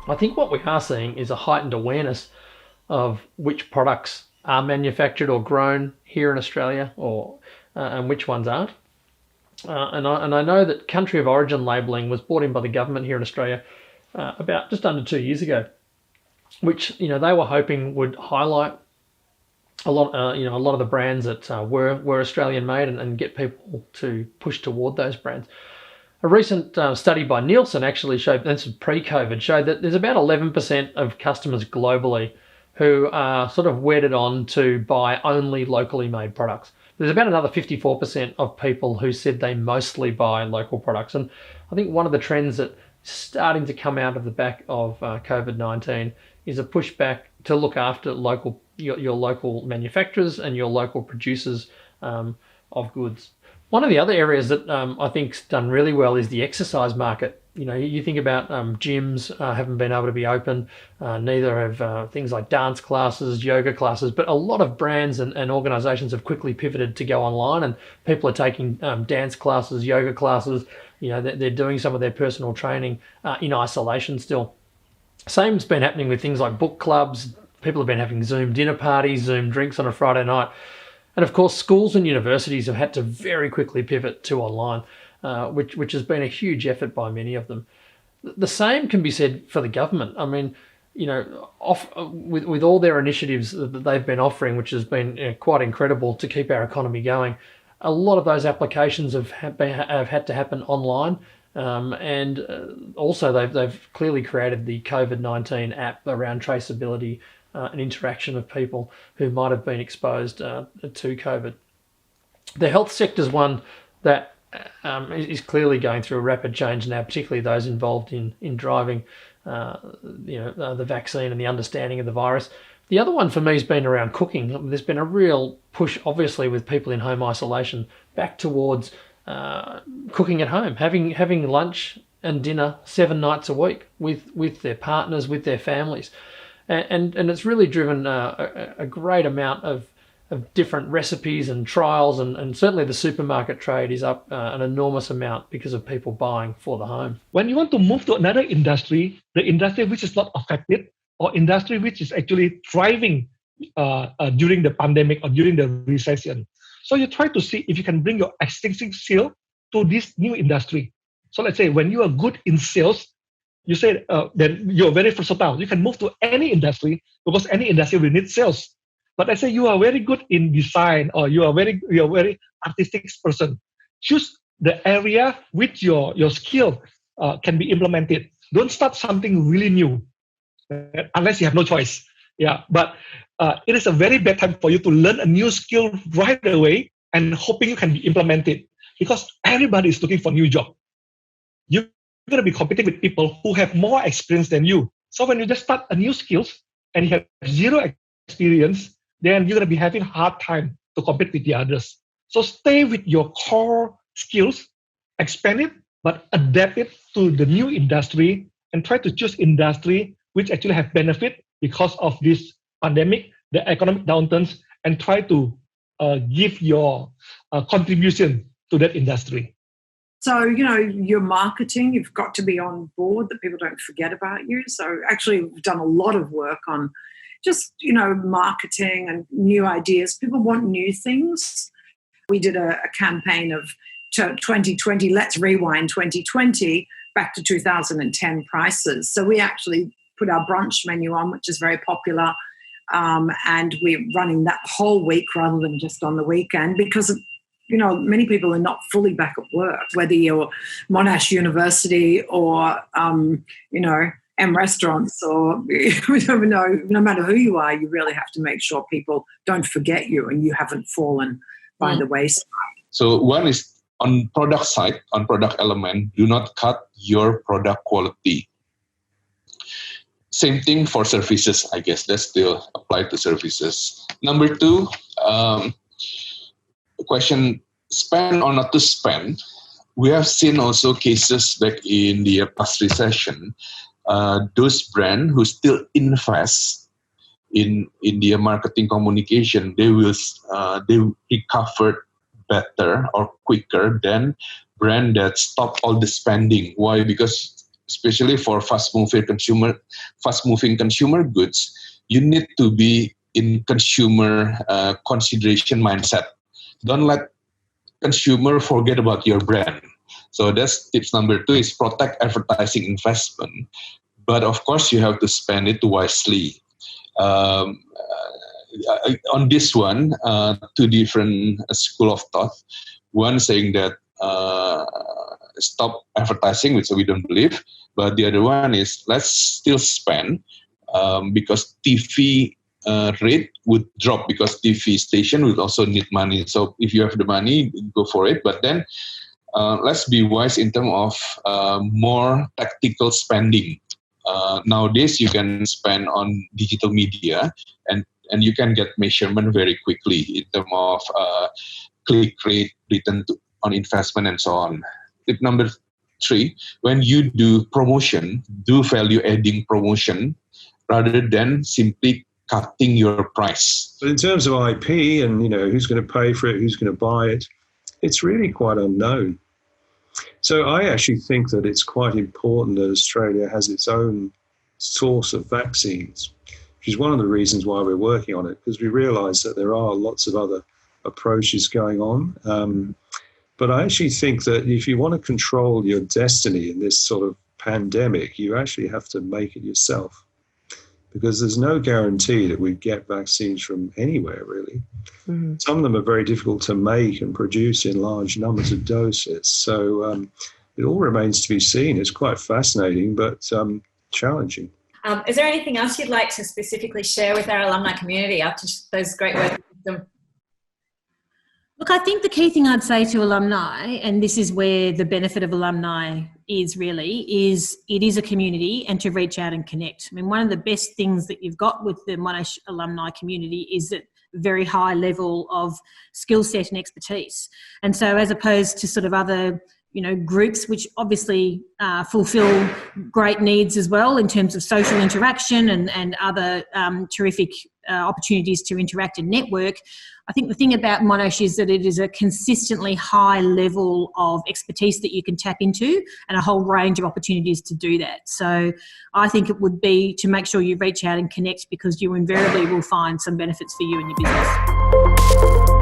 I think what we are seeing is a heightened awareness of which products are manufactured or grown here in Australia, or and which ones aren't. And I know that country of origin labelling was brought in by the government here in Australia about just under 2 years ago, which they were hoping would highlight a lot of the brands that were Australian made, and get people to push toward those brands. A recent study by Nielsen actually showed, this is pre-COVID, showed that there's about 11% of customers globally who are sort of wedded on to buy only locally made products. There's about another 54% of people who said they mostly buy local products. And I think one of the trends that is starting to come out of the back of COVID-19 is a pushback to look after your local manufacturers and your local producers of goods. One of the other areas that I think's done really well is the exercise market. You think about gyms haven't been able to be open, neither have things like dance classes, yoga classes, but a lot of brands and organisations have quickly pivoted to go online, and people are taking dance classes, yoga classes. They're doing some of their personal training in isolation still. Same's been happening with things like book clubs. People have been having Zoom dinner parties, Zoom drinks on a Friday night. And of course, schools and universities have had to very quickly pivot to online, which has been a huge effort by many of them. The same can be said for the government. I mean, with all their initiatives that they've been offering, which has been quite incredible to keep our economy going, a lot of those applications have had to happen online. And also they've clearly created the COVID-19 app around traceability and interaction of people who might have been exposed to COVID. The health sector is one that is clearly going through a rapid change now, particularly those involved in driving the vaccine and the understanding of the virus. The other one for me has been around cooking. There's been a real push, obviously, with people in home isolation back towards cooking at home, having lunch and dinner 7 nights a week with their partners, with their families. And it's really driven a great amount of different recipes and trials, and certainly the supermarket trade is up an enormous amount because of people buying for the home. When you want to move to another industry, the industry which is not affected, or industry which is actually thriving during the pandemic or during the recession, so you try to see if you can bring your existing skill to this new industry. So let's say when you are good in sales, you say then you're very versatile. You can move to any industry because any industry will need sales. But let's say you are very good in design, or you're a very artistic person. Choose the area which your skill can be implemented. Don't start something really new unless you have no choice. Yeah, but it is a very bad time for you to learn a new skill right away and hoping you can be implemented, because everybody is looking for a new job. You're going to be competing with people who have more experience than you. So when you just start a new skills and you have zero experience, then you're going to be having a hard time to compete with the others. So stay with your core skills, expand it, but adapt it to the new industry, and try to choose industry which actually have benefit because of this pandemic, the economic downturns, and try to give your contribution to that industry. So, your marketing, you've got to be on board that people don't forget about you. So actually we've done a lot of work on just, marketing and new ideas. People want new things. We did a campaign of 2020, let's rewind 2020 back to 2010 prices. So we actually put our brunch menu on, which is very popular. And we're running that whole week rather than just on the weekend, because many people are not fully back at work, whether you're Monash University or, M Restaurants, or no matter who you are, you really have to make sure people don't forget you and you haven't fallen by the wayside. So one is on product side, on product element, do not cut your product quality. Same thing for services, I guess. That still apply to services. Number two, question, spend or not to spend. We have seen also cases back in the past recession, those brands who still invest in their marketing communication, they recover better or quicker than brand that stop all the spending. Why? Because especially for fast-moving consumer goods, you need to be in consumer consideration mindset. Don't let consumer forget about your brand. So that's tips number 2 is protect advertising investment. But of course, you have to spend it wisely. On this one, 2 different school of thought. One saying that stop advertising, which we don't believe. But the other one is let's still spend because TV rate would drop because TV station would also need money. So if you have the money, go for it. But then let's be wise in terms of more tactical spending. Nowadays, you can spend on digital media and you can get measurement very quickly in terms of click rate, return on investment, and so on. Tip number 3, when you do promotion, do value-adding promotion rather than simply cutting your price. But in terms of IP and, who's going to pay for it, who's going to buy it, it's really quite unknown. So I actually think that it's quite important that Australia has its own source of vaccines, which is one of the reasons why we're working on it, because we realise that there are lots of other approaches going on. But I actually think that if you want to control your destiny in this sort of pandemic, you actually have to make it yourself, because there's no guarantee that we get vaccines from anywhere, really. Mm-hmm. Some of them are very difficult to make and produce in large numbers of doses. So it all remains to be seen. It's quite fascinating, but challenging. Is there anything else you'd like to specifically share with our alumni community after those great words? Look, I think the key thing I'd say to alumni, and this is where the benefit of alumni is really, is it is a community and to reach out and connect. I mean, one of the best things that you've got with the Monash alumni community is that very high level of skill set and expertise. And so as opposed to sort of other groups which obviously fulfill great needs as well in terms of social interaction and other terrific opportunities to interact and network. I think the thing about Monash is that it is a consistently high level of expertise that you can tap into and a whole range of opportunities to do that. So I think it would be to make sure you reach out and connect, because you invariably will find some benefits for you and your business.